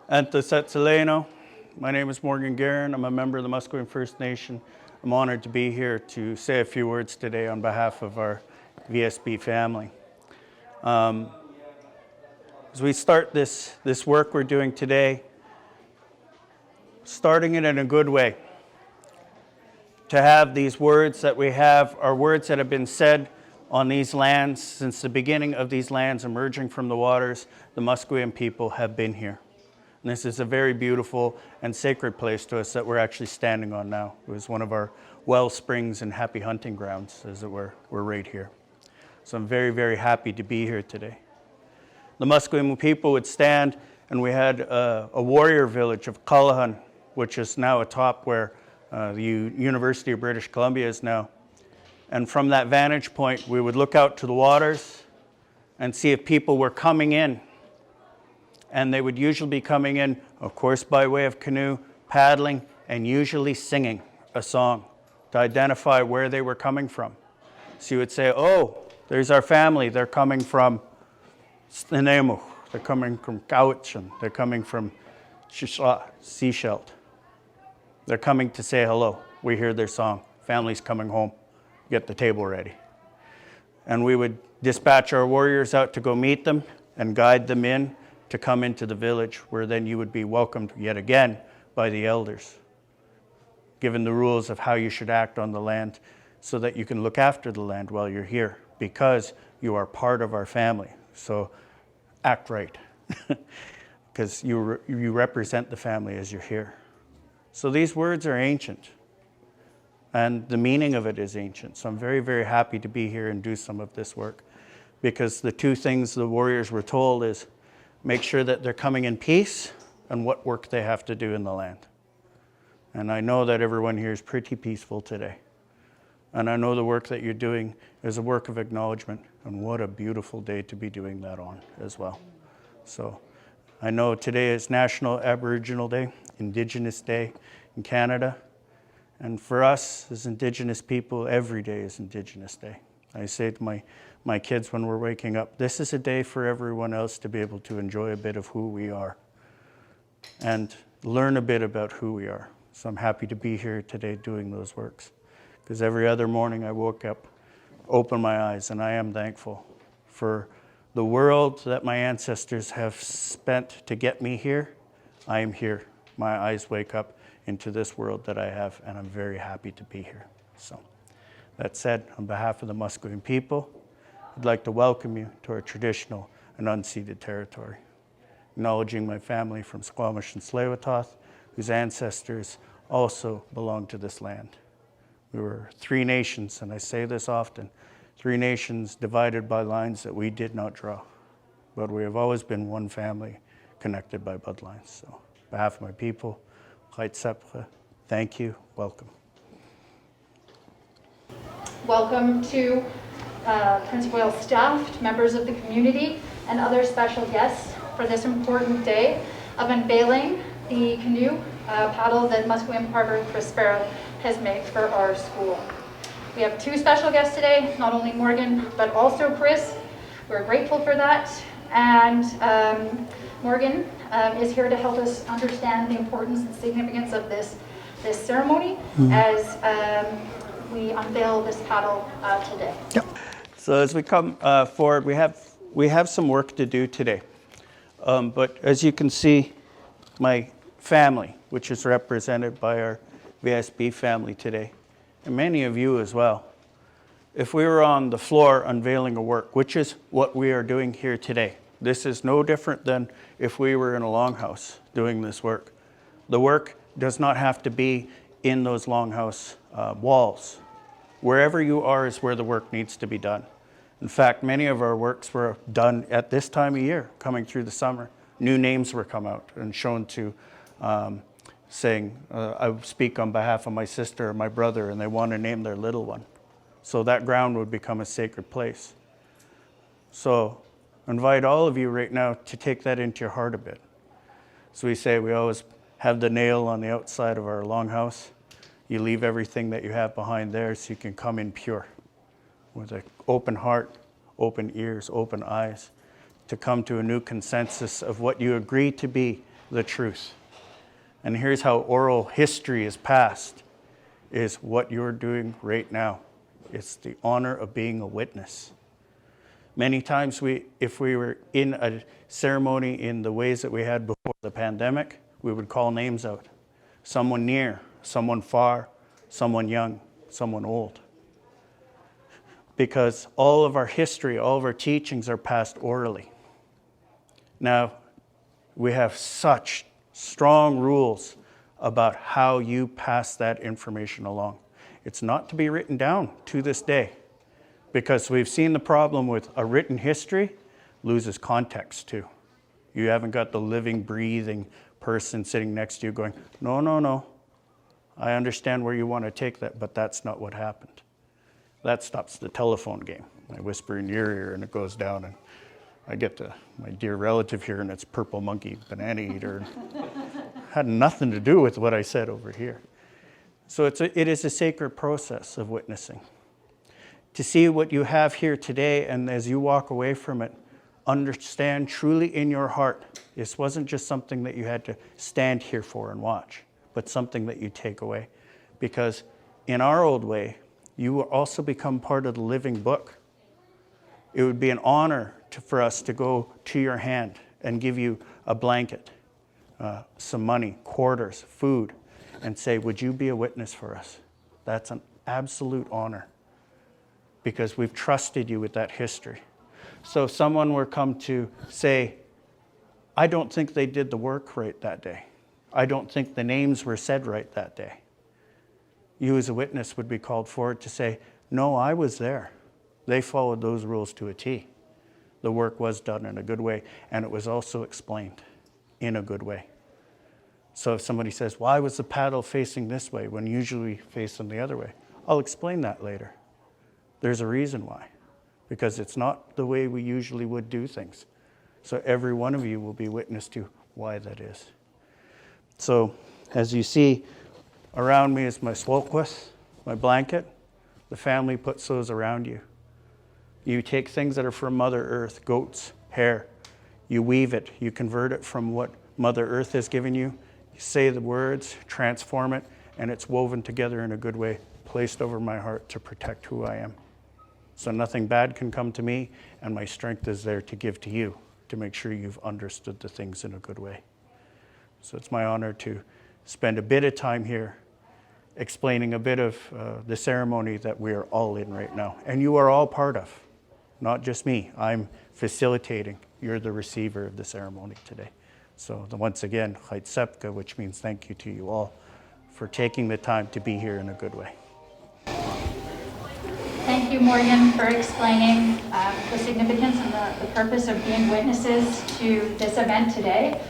Antasetseleno. My name is Morgan Guerin. I'm a member of the Musqueam First Nation. I'm honored to be here to say a few words today on behalf of our VSB family. As we start this work we're doing today, starting it in a good way. To have these words that we have are words that have been said on these lands since the beginning of these lands emerging from the waters. The Musqueam people have been here. And this is a very beautiful and sacred place to us that we're actually standing on now. It was one of our well springs and happy hunting grounds, as it were. We're right here. So I'm very, very happy to be here today. The Musqueam people would stand, and we had a warrior village of Callahan, which is now atop where the University of British Columbia is now. And from that vantage point, we would look out to the waters and see if people were coming in. And they would usually be coming in, of course, by way of canoe, paddling, and usually singing a song to identify where they were coming from. So you would say, oh, there's our family. They're coming from Snenemu. They're coming from Cowichan. They're coming from Seashell. They're coming to say hello. We hear their song. Family's coming home. Get the table ready. And we would dispatch our warriors out to go meet them and guide them in to come into the village, where then you would be welcomed yet again by the elders, given the rules of how you should act on the land so that you can look after the land while you're here, because you are part of our family. So act right, because you represent the family as you're here. So these words are ancient, and the meaning of it is ancient. So I'm very, very happy to be here and do some of this work, because the two things the warriors were told is make sure that they're coming in peace and what work they have to do in the land. And I know that everyone here is pretty peaceful today. And I know the work that you're doing is a work of acknowledgement, and what a beautiful day to be doing that on as well. So I know today is National Aboriginal Day, Indigenous Day in Canada. And for us as Indigenous people, every day is Indigenous Day. I say to my kids when we're waking up, this is a day for everyone else to be able to enjoy a bit of who we are and learn a bit about who we are. So I'm happy to be here today doing those works, because every other morning I woke up, opened my eyes, and I am thankful for the world that my ancestors have spent to get me here. I am here. My eyes wake up into this world that I have, and I'm very happy to be here. So that said, on behalf of the Musqueam people, I'd like to welcome you to our traditional and unceded territory, acknowledging my family from Squamish and Tsleil-Waututh, whose ancestors also belong to this land. We were three nations, and I say this often, three nations divided by lines that we did not draw, but we have always been one family connected by bloodlines. So on behalf of my people, thank you, welcome. Welcome to Prince of Wales staff, members of the community, and other special guests for this important day of unveiling the canoe paddle that Musqueam Harbor Chris Sparrow has made for our school. We have two special guests today, not only Morgan, but also Chris. We're grateful for that. And Morgan is here to help us understand the importance and significance of this ceremony as we unveil this paddle today. Yep. So as we come forward, we have some work to do today. But as you can see, my family, which is represented by our VSB family today, and many of you as well, if we were on the floor unveiling a work, which is what we are doing here today, this is no different than if we were in a longhouse doing this work. The work does not have to be in those longhouse walls. Wherever you are is where the work needs to be done. In fact, many of our works were done at this time of year, coming through the summer. New names were come out and shown to saying, I speak on behalf of my sister or my brother, and they want to name their little one. So that ground would become a sacred place. So I invite all of you right now to take that into your heart a bit. So we say we always have the nail on the outside of our longhouse. You leave everything that you have behind there so you can come in pure with an open heart, open ears, open eyes, to come to a new consensus of what you agree to be the truth. And here's how oral history is passed, is what you're doing right now. It's the honor of being a witness. Many times if we were in a ceremony in the ways that we had before the pandemic, we would call names out. Someone near, someone far, someone young, someone old. Because all of our history, all of our teachings are passed orally. Now, we have such strong rules about how you pass that information along. It's not to be written down to this day, because we've seen the problem with a written history loses context too. You haven't got the living, breathing person sitting next to you going, no, no, no, I understand where you want to take that, but that's not what happened. That stops the telephone game. I whisper in your ear and it goes down, and I get to my dear relative here and it's purple monkey banana eater. Had nothing to do with what I said over here. So it is a sacred process of witnessing. To see what you have here today, and as you walk away from it, understand truly in your heart, this wasn't just something that you had to stand here for and watch, but something that you take away. Because in our old way, you will also become part of the living book. It would be an honor for us to go to your hand and give you a blanket, some money, quarters, food, and say, would you be a witness for us? That's an absolute honor, because we've trusted you with that history. So if someone were come to say, I don't think they did the work right that day. I don't think the names were said right that day. You as a witness would be called forward to say, no, I was there. They followed those rules to a T. The work was done in a good way, and it was also explained in a good way. So if somebody says, why was the paddle facing this way when usually we face them the other way? I'll explain that later. There's a reason why, because it's not the way we usually would do things. So every one of you will be witness to why that is. So as you see, around me is my swolquas, my blanket. The family puts those around you. You take things that are from Mother Earth, goats, hair, you weave it, you convert it from what Mother Earth has given you, you say the words, transform it, and it's woven together in a good way, placed over my heart to protect who I am. So nothing bad can come to me, and my strength is there to give to you, to make sure you've understood the things in a good way. So it's my honor to spend a bit of time here explaining a bit of the ceremony that we are all in right now, and you are all part of. Not just me. I'm facilitating. You're the receiver of the ceremony today. So once again, Chaitsepka, which means thank you to you all for taking the time to be here in a good way. Thank you, Morgan, for explaining the significance and the purpose of being witnesses to this event today.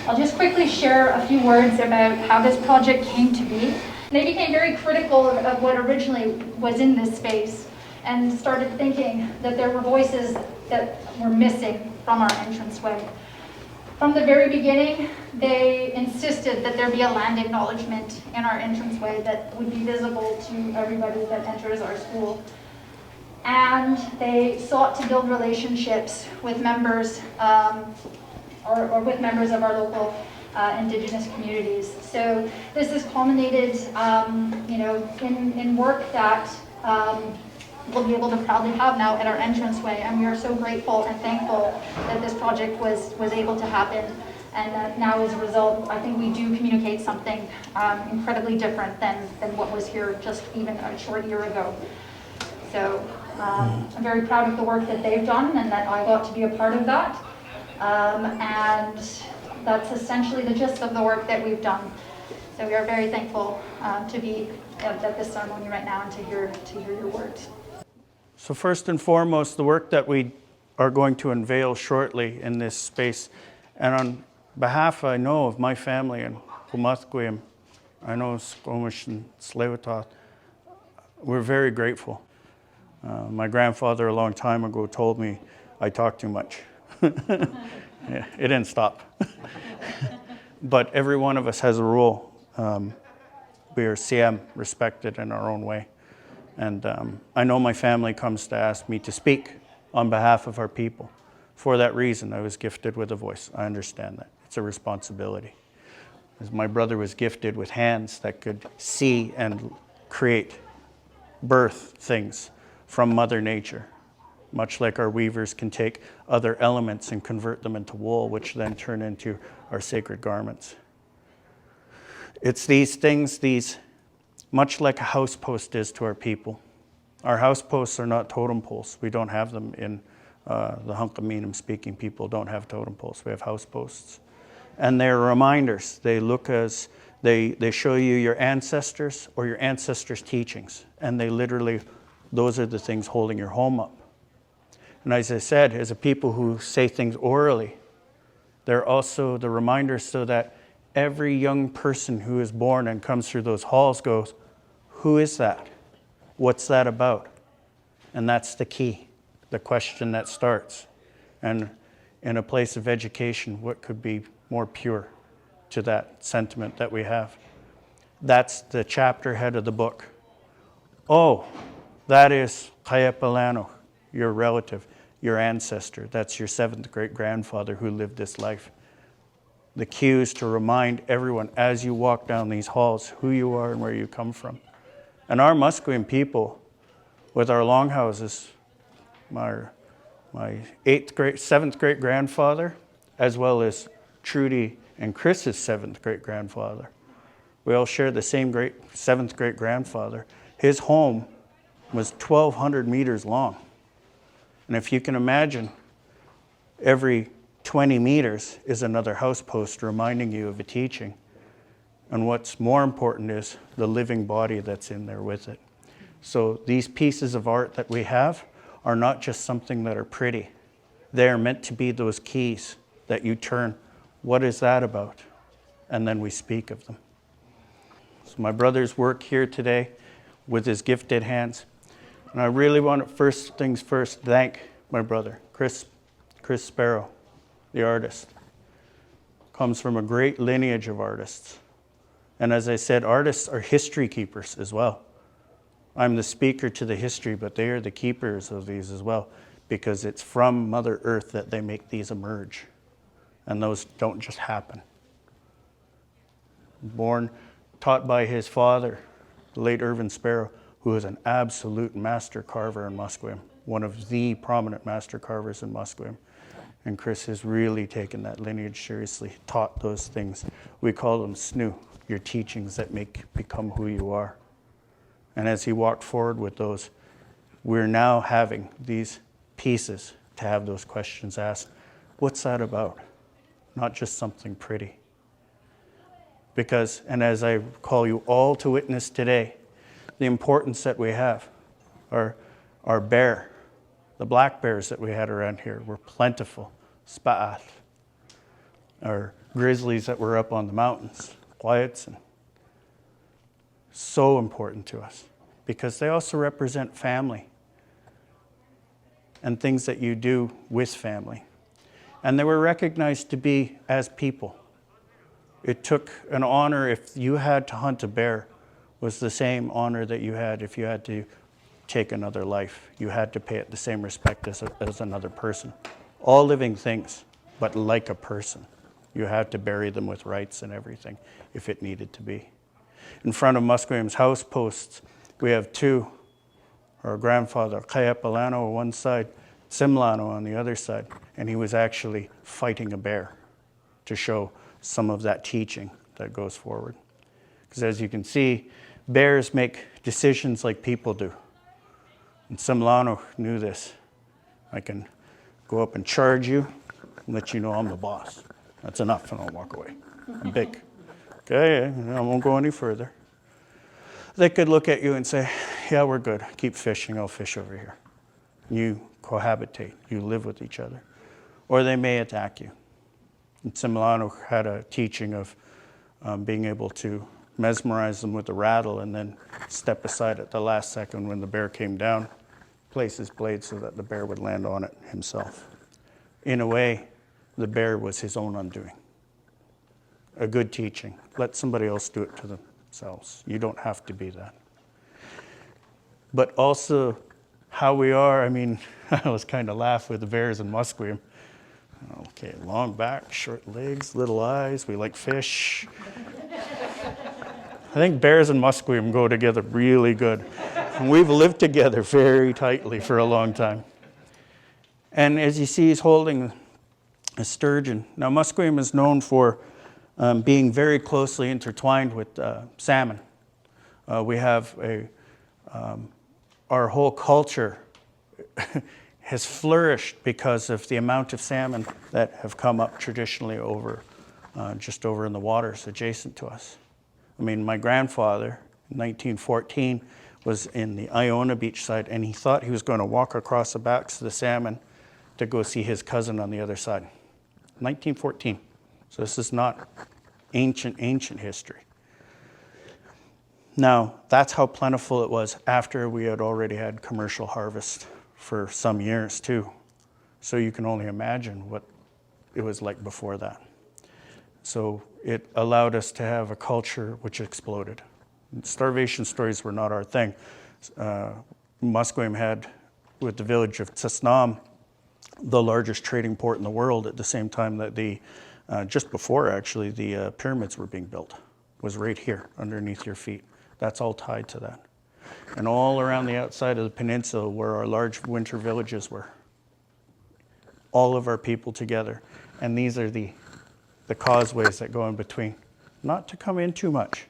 I'll just quickly share a few words about how this project came to be. They became very critical of what originally was in this space, and started thinking that there were voices that were missing from our entranceway. From the very beginning, they insisted that there be a land acknowledgement in our entranceway that would be visible to everybody that enters our school. And they sought to build relationships with members or with members of our local Indigenous communities. So this has culminated in work that we'll be able to proudly have now at our entranceway, and we are so grateful and thankful that this project was able to happen, and that now as a result, I think we do communicate something incredibly different than what was here just even a short year ago. So I'm very proud of the work that they've done, and that I got to be a part of that, and that's essentially the gist of the work that we've done. So we are very thankful to be at this ceremony right now and to hear your words. So first and foremost, the work that we are going to unveil shortly in this space, and on behalf, I know, of my family and Musqueam, I know Squamish and Tsleil-Waututh, we're very grateful. My grandfather a long time ago told me I talk too much. Yeah, it didn't stop. But every one of us has a role. We are CM, respected in our own way. And I know my family comes to ask me to speak on behalf of our people. For that reason, I was gifted with a voice. I understand that. It's a responsibility. As my brother was gifted with hands that could see and create, birth things from Mother Nature, much like our weavers can take other elements and convert them into wool, which then turn into our sacred garments. It's these things, much like a house post is to our people. Our house posts are not totem poles. We don't have them in the Hunkaminam speaking people don't have totem poles. We have house posts. And they're reminders. They look as, they show you your ancestors or your ancestors' teachings. And they literally, those are the things holding your home up. And as I said, as a people who say things orally, they're also the reminders so that every young person who is born and comes through those halls goes, who is that? What's that about? And that's the key, the question that starts. And in a place of education, what could be more pure to that sentiment that we have? That's the chapter head of the book. Oh, that is Kayapalano, your relative, your ancestor. That's your 7th great-grandfather who lived this life. The cues to remind everyone as you walk down these halls who you are and where you come from. And our Musqueam people, with our longhouses, my 7th great-grandfather, as well as Trudy and Chris's 7th great-grandfather, we all share the same 7th great-grandfather. His home was 1,200 meters long. And if you can imagine, every 20 meters is another house post reminding you of a teaching. And what's more important is the living body that's in there with it. So these pieces of art that we have are not just something that are pretty. They're meant to be those keys that you turn. What is that about? And then we speak of them. So my brother's work here today with his gifted hands. And I really want to, first things first, thank my brother, Chris Sparrow, the artist. Comes from a great lineage of artists. And as I said, artists are history keepers as well. I'm the speaker to the history, but they are the keepers of these as well, because it's from Mother Earth that they make these emerge. And those don't just happen. Born, taught by his father, the late Irvin Sparrow, who is an absolute master carver in Musqueam, one of the prominent master carvers in Musqueam. And Chris has really taken that lineage seriously, taught those things. We call them SNU, your teachings that become who you are. And as he walked forward with those, we're now having these pieces to have those questions asked. What's that about? Not just something pretty. Because, and as I call you all to witness today, the importance that we have, our bear, the black bears that we had around here were plentiful. Spa'ath. Our grizzlies that were up on the mountains, Wyatt's, and so important to us because they also represent family and things that you do with family. And they were recognized to be as people. It took an honor if you had to hunt a bear was the same honor that you had if you had to take another life. You had to pay it the same respect as another person. All living things, but like a person. You had to bury them with rites and everything if it needed to be. In front of Musqueam's house posts, we have two. Our grandfather, Kayapalano on one side, Simlano on the other side, and he was actually fighting a bear to show some of that teaching that goes forward. Because as you can see, bears make decisions like people do. And Simlano knew this. I can go up and charge you and let you know I'm the boss. That's enough, and I'll walk away. I'm big. Okay, I won't go any further. They could look at you and say, yeah, we're good. Keep fishing. I'll fish over here. You cohabitate. You live with each other. Or they may attack you. And Simlano had a teaching of being able to mesmerize them with a rattle and then step aside at the last second when the bear came down, place his blade so that the bear would land on it himself. In a way, the bear was his own undoing. A good teaching. Let somebody else do it to themselves. You don't have to be that. But also how we are, I mean, I was kind of laugh with the bears in Musqueam. Okay, long back, short legs, little eyes. We like fish. I think bears and Musqueam go together really good. And we've lived together very tightly for a long time. And as you see, he's holding a sturgeon. Now, Musqueam is known for being very closely intertwined with salmon. We have our whole culture has flourished because of the amount of salmon that have come up traditionally over, just over in the waters adjacent to us. I mean, my grandfather, in 1914, was in the Iona beach side, and he thought he was going to walk across the backs of the salmon to go see his cousin on the other side. 1914. So this is not ancient history. Now, that's how plentiful it was after we had already had commercial harvest for some years too. So you can only imagine what it was like before that. So it allowed us to have a culture which exploded. Starvation stories were not our thing. Musqueam had, with the village of Tsasnam, the largest trading port in the world at the same time that just before actually, the pyramids were being built, was right here underneath your feet. That's all tied to that. And all around the outside of the peninsula where our large winter villages were. All of our people together. And these are the causeways that go in between. Not to come in too much,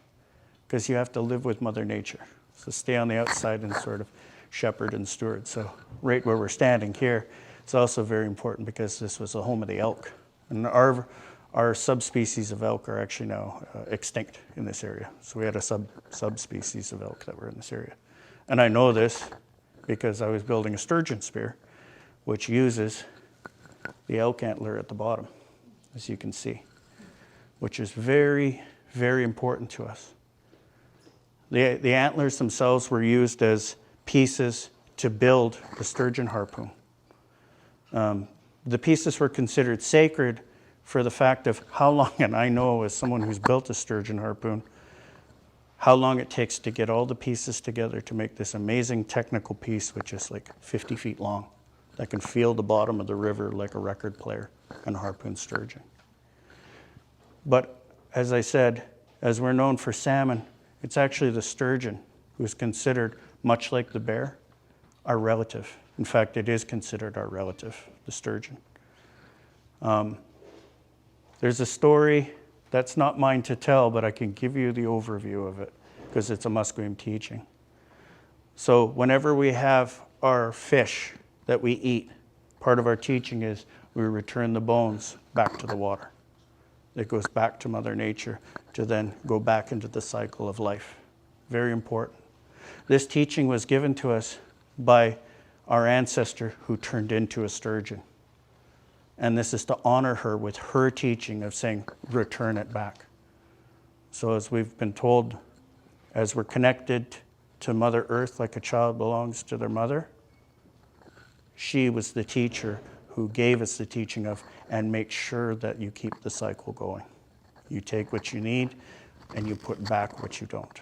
because you have to live with Mother Nature. So stay on the outside and sort of shepherd and steward. So right where we're standing here, it's also very important because this was the home of the elk. And our subspecies of elk are actually now extinct in this area. So we had a subspecies of elk that were in this area. And I know this because I was building a sturgeon spear, which uses the elk antler at the bottom, as you can see, which is very, very important to us. The antlers themselves were used as pieces to build the sturgeon harpoon. The pieces were considered sacred for the fact of how long, and I know as someone who's built a sturgeon harpoon, how long it takes to get all the pieces together to make this amazing technical piece, which is like 50 feet long, that can feel the bottom of the river like a record player and harpoon sturgeon. But as I said, as we're known for salmon, it's actually the sturgeon who's considered, much like the bear, our relative. In fact, it is considered our relative, the sturgeon. There's a story that's not mine to tell, but I can give you the overview of it because it's a Musqueam teaching. So whenever we have our fish that we eat, part of our teaching is we return the bones back to the water. It goes back to Mother Nature to then go back into the cycle of life. Very important. This teaching was given to us by our ancestor who turned into a sturgeon. And this is to honor her with her teaching of saying, return it back. So as we've been told, as we're connected to Mother Earth like a child belongs to their mother, she was the teacher who gave us the teaching of, and make sure that you keep the cycle going. You take what you need and you put back what you don't,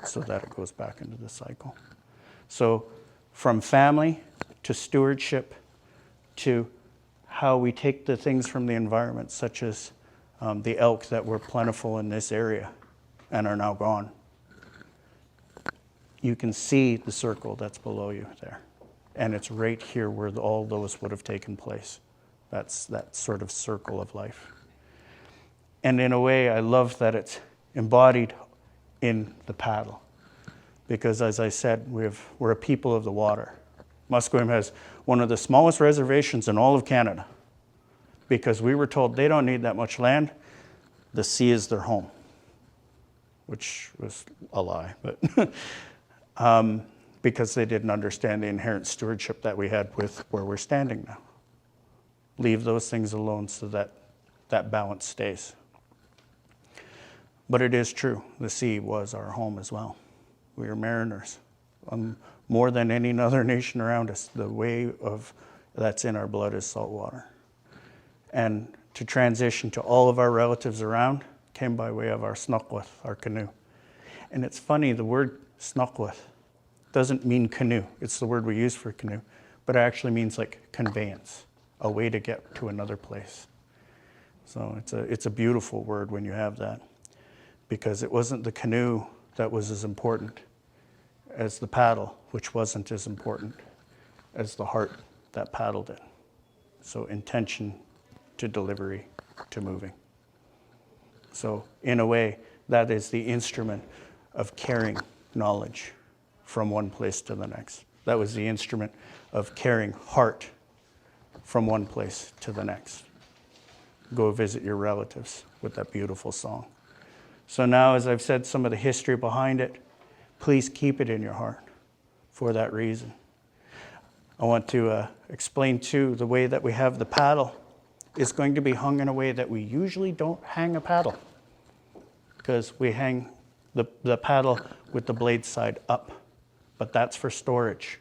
so that it goes back into the cycle. So from family to stewardship to how we take the things from the environment, such as the elk that were plentiful in this area and are now gone. You can see the circle that's below you there. And it's right here where all those would have taken place. That's that sort of circle of life. And in a way, I love that it's embodied in the paddle. Because as I said, we're a people of the water. Musqueam has one of the smallest reservations in all of Canada because we were told they don't need that much land. The sea is their home, which was a lie, but because they didn't understand the inherent stewardship that we had with where we're standing now. Leave those things alone so that that balance stays. But it is true, the sea was our home as well. We are mariners. More than any other nation around us, the way of that's in our blood is salt water. And to transition to all of our relatives around came by way of our snuckwith, our canoe. And it's funny, the word snuckwith doesn't mean canoe. It's the word we use for canoe, but it actually means like conveyance, a way to get to another place. So it's a beautiful word when you have that, because it wasn't the canoe that was as important as the paddle, which wasn't as important as the heart that paddled it. So intention to delivery to moving. So in a way, that is the instrument of carrying knowledge from one place to the next. That was the instrument of carrying heart from one place to the next. Go visit your relatives with that beautiful song. So now, as I've said some of the history behind it, please keep it in your heart for that reason. I want to explain too, the way that we have the paddle is going to be hung in a way that we usually don't hang a paddle, because we hang the paddle with the blade side up, but that's for storage.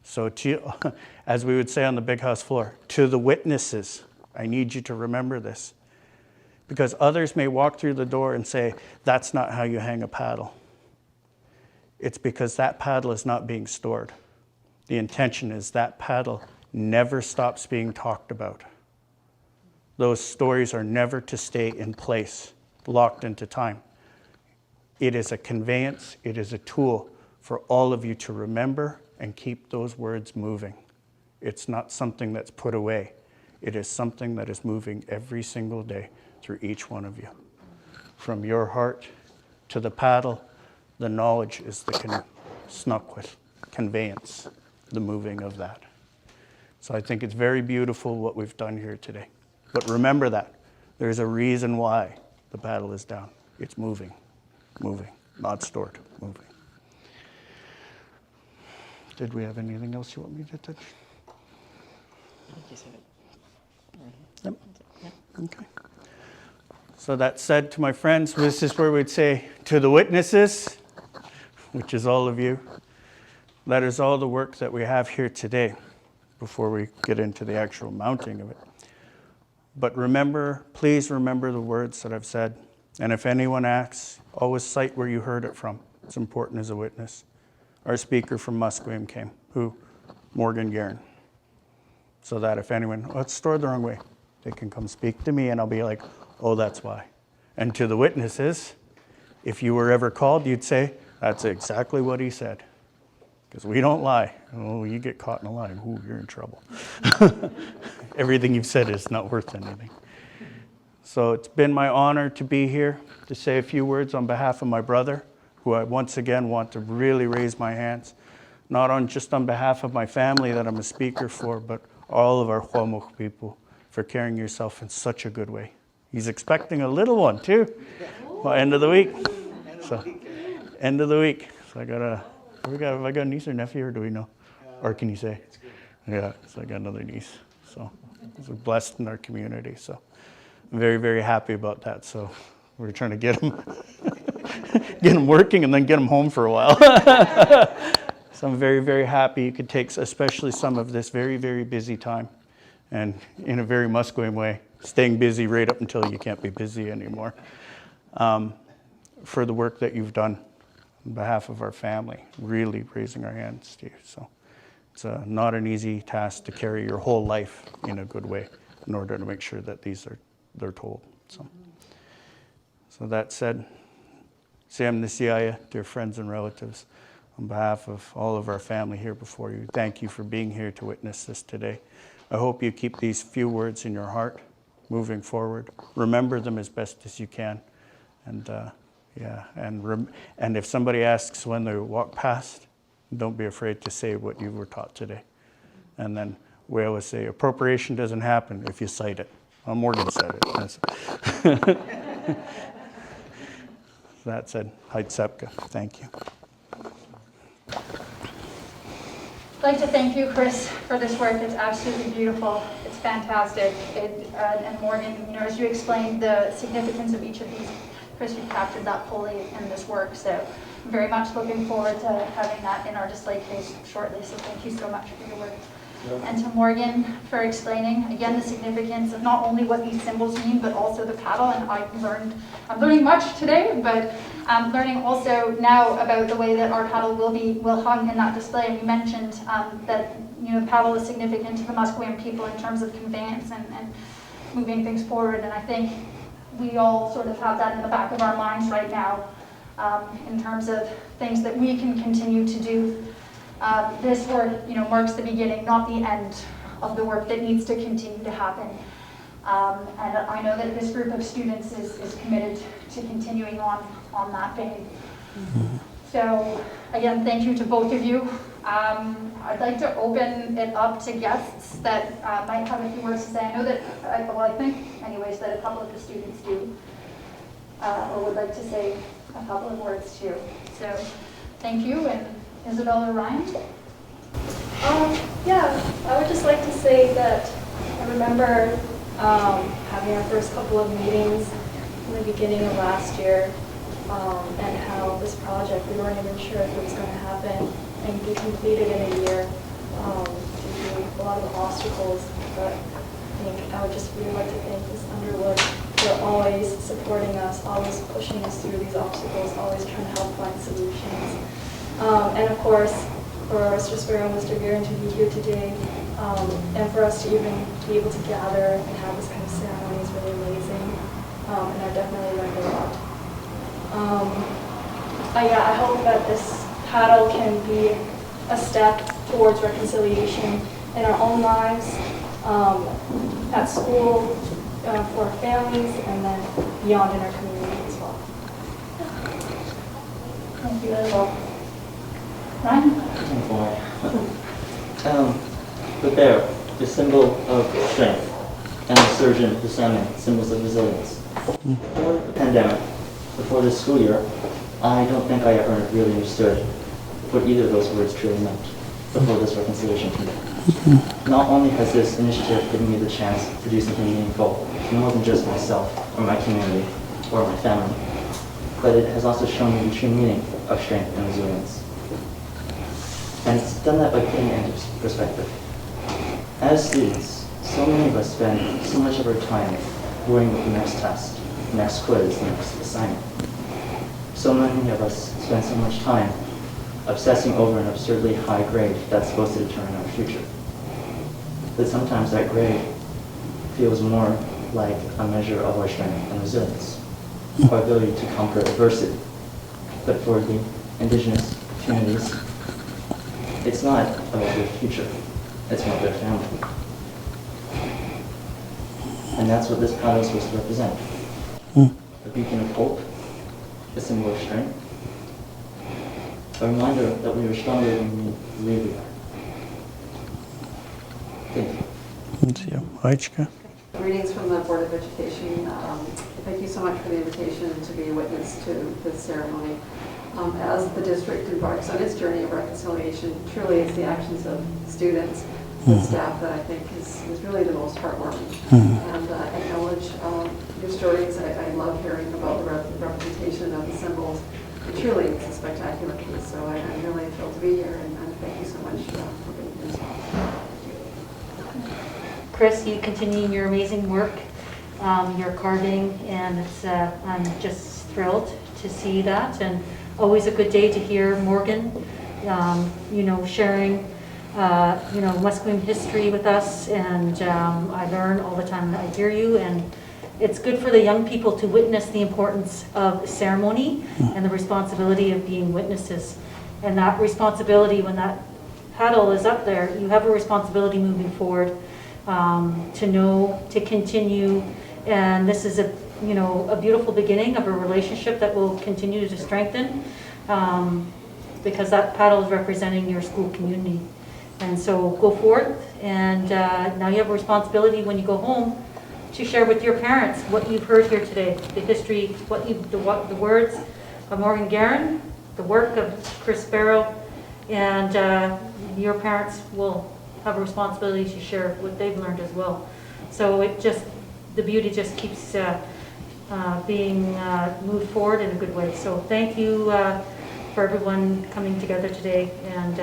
So as we would say on the big house floor, to the witnesses, I need you to remember this, because others may walk through the door and say, that's not how you hang a paddle. It's because that paddle is not being stored. The intention is that paddle never stops being talked about. Those stories are never to stay in place, locked into time. It is a conveyance, it is a tool for all of you to remember and keep those words moving. It's not something that's put away. It is something that is moving every single day through each one of you. From your heart to the paddle, the knowledge is the snukwith, conveyance, the moving of that. So I think it's very beautiful what we've done here today. But remember that. There's a reason why the paddle is down. It's moving, not stored, moving. Did we have anything else you want me to touch? Yep. Okay. So that said, to my friends, this is where we'd say, to the witnesses, which is all of you, that is all the work that we have here today before we get into the actual mounting of it. But remember, please remember the words that I've said. And if anyone asks, always cite where you heard it from. It's important as a witness. Our speaker from Musqueam came, Morgan Guerin. So that if anyone, it's stored the wrong way, they can come speak to me and I'll be like, oh, that's why. And to the witnesses, if you were ever called, you'd say, that's exactly what he said. Because we don't lie. Oh, you get caught in a lie, ooh, you're in trouble. Everything you've said is not worth anything. So it's been my honor to be here to say a few words on behalf of my brother, who I once again want to really raise my hands, not just on behalf of my family that I'm a speaker for, but all of our Huamuk people for carrying yourself in such a good way. He's expecting a little one too, well, end of the week. So, end of the week. So have I got a niece or nephew, or do we know? Or can you say? Yeah, so I got another niece. So we're blessed in our community. So I'm very, very happy about that. So we're trying to get him working and then get him home for a while. So I'm very, very happy you could take especially some of this very, very busy time, and in a very Musqueam way, staying busy right up until you can't be busy anymore, for the work that you've done on behalf of our family, really raising our hands to you. So it's not an easy task to carry your whole life in a good way in order to make sure that they're told. So that said, Sam Nisiaya, dear friends and relatives, on behalf of all of our family here before you, thank you for being here to witness this today. I hope you keep these few words in your heart moving forward. Remember them as best as you can. And and if somebody asks when they walk past, don't be afraid to say what you were taught today. And then we always say, appropriation doesn't happen if you cite it. Well, Morgan said it. That said, Heitsepka, thank you. I'd like to thank you, Chris, for this work. It's absolutely beautiful. It's fantastic. And Morgan, as you explained the significance of each of these, Chris, you captured that fully in this work. So I'm very much looking forward to having that in our display case shortly. So thank you so much for your work. and to Morgan for explaining, again, the significance of not only what these symbols mean, but also the paddle. And I'm learning much today, but I'm learning also now about the way that our paddle will hung in that display. And you mentioned that the paddle is significant to the Musqueam people in terms of conveyance and moving things forward. And I think we all sort of have that in the back of our minds right now in terms of things that we can continue to do. This work, marks the beginning, not the end of the work that needs to continue to happen. And I know that this group of students is committed to continuing on that vein. So again, thank you to both of you. I'd like to open it up to guests that might have a few words to say. I know that, I think anyways, that a couple of the students do, or would like to say a couple of words too. So thank you, and Isabel or Ryan? Yeah, I would just like to say that I remember having our first couple of meetings in the beginning of last year, and how this project, we weren't even sure if it was going to happen and be completed in a year due to a lot of the obstacles. But I think I would just really like to thank Ms. Underwood for always supporting us, always pushing us through these obstacles, always trying to help find solutions. And of course, for Mr. Sparrow and Mr. Viren to be here today, and for us to even be able to gather and have this kind of ceremony is really amazing. And I definitely learned a lot. I hope that this paddle can be a step towards reconciliation in our own lives, at school, for our families, and then beyond in our community as well. Thank you as well. Ryan? But there, the symbol of strength, and the surgeon, the salmon, symbols of resilience. Before the pandemic, before this school year, I don't think I ever really understood what either of those words truly meant before this reconciliation committee. Not only has this initiative given me the chance to do something meaningful to more than just myself or my community or my family, but it has also shown me the true meaning of strength and resilience. And it's done that by putting it into perspective. As students, so many of us spend so much of our time worrying about the next test, the next quiz, the next assignment. So many of us spend so much time obsessing over an absurdly high grade that's supposed to determine our future. But sometimes that grade feels more like a measure of our strength and resilience, our ability to conquer adversity. But for the Indigenous communities, it's not about their future, it's about their family. And that's what this paddle is supposed to represent. A beacon of hope, a symbol of strength, a reminder that we are stronger than we believe we are. Thank you. Thank you. Aichka? Greetings from the Board of Education. Thank you so much for the invitation to be a witness to this ceremony. As the district embarks on its journey of reconciliation, truly it's the actions of students and staff that I think is really the most heartwarming. And acknowledge your stories. I love hearing about the representation of the symbols. And truly it's a spectacular piece, so I'm really thrilled to be here, and thank you so much for being here as well. Chris, you continue your amazing work, your carving, and it's, I'm just thrilled to see that, and always a good day to hear Morgan, sharing, Musqueam history with us, and I learn all the time that I hear you, and it's good for the young people to witness the importance of ceremony and the responsibility of being witnesses, and that responsibility, when that paddle is up there, you have a responsibility moving forward. To know, to continue, and this is a beautiful beginning of a relationship that will continue to strengthen, because that paddle is representing your school community. And so go forth, and now you have a responsibility when you go home to share with your parents what you've heard here today, the history, the words of Morgan Guerin, the work of Chris Sparrow, and your parents will have a responsibility to share what they've learned as well. So the beauty just keeps being moved forward in a good way. So thank you for everyone coming together today, and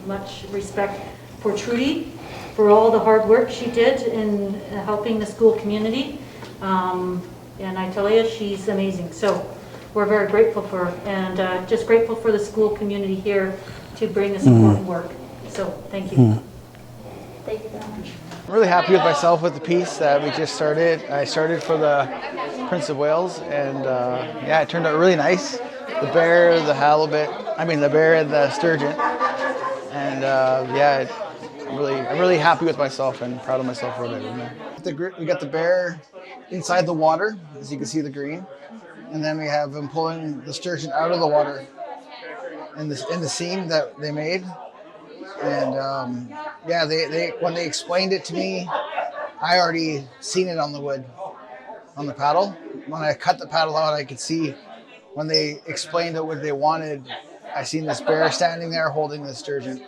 much respect for Trudy, for all the hard work she did in helping the school community. And I tell you, she's amazing. So we're very grateful for her, and just grateful for the school community here to bring this important work. So thank you. Thank you very much. I'm really happy with myself with the piece that we just started. I started for the Prince of Wales, and yeah, it turned out really nice. The bear, the halibut, the bear and the sturgeon, and yeah, I'm really happy with myself and proud of myself for what I did. We got the bear inside the water, as you can see the green, and then we have him pulling the sturgeon out of the water in the scene that they made. And yeah, they when they explained it to me, I already seen it on the wood, on the paddle. When I cut the paddle out, I could see when they explained what they wanted. I seen this bear standing there holding the sturgeon.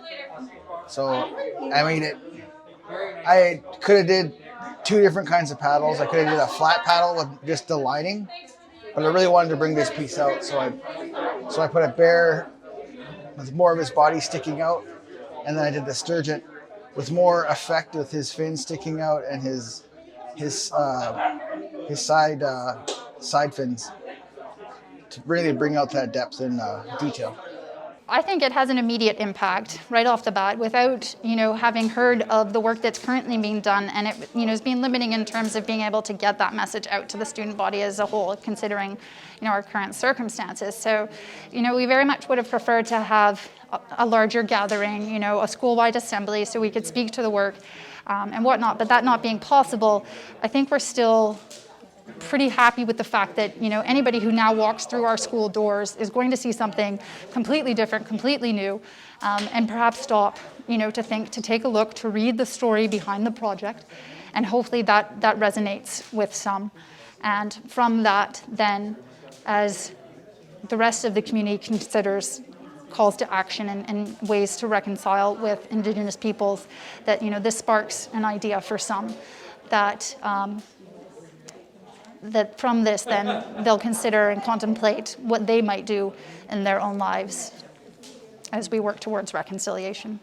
So I made it. I could have did 2 different kinds of paddles. I could have did a flat paddle with just the lining, but I really wanted to bring this piece out. So I put a bear with more of his body sticking out. And then I did the sturgeon with more effect with his fins sticking out and his side fins to really bring out that depth and detail. I think it has an immediate impact right off the bat without, having heard of the work that's currently being done, and it, has been limiting in terms of being able to get that message out to the student body as a whole, considering, our current circumstances. So, we very much would have preferred to have a larger gathering, a school-wide assembly, so we could speak to the work and whatnot. But that not being possible, I think we're still pretty happy with the fact that anybody who now walks through our school doors is going to see something completely different, completely new, and perhaps stop to think, to take a look, to read the story behind the project, and hopefully that resonates with some. And from that, then, as the rest of the community considers calls to action and ways to reconcile with Indigenous peoples, that this sparks an idea for some that that from this, then, they'll consider and contemplate what they might do in their own lives as we work towards reconciliation.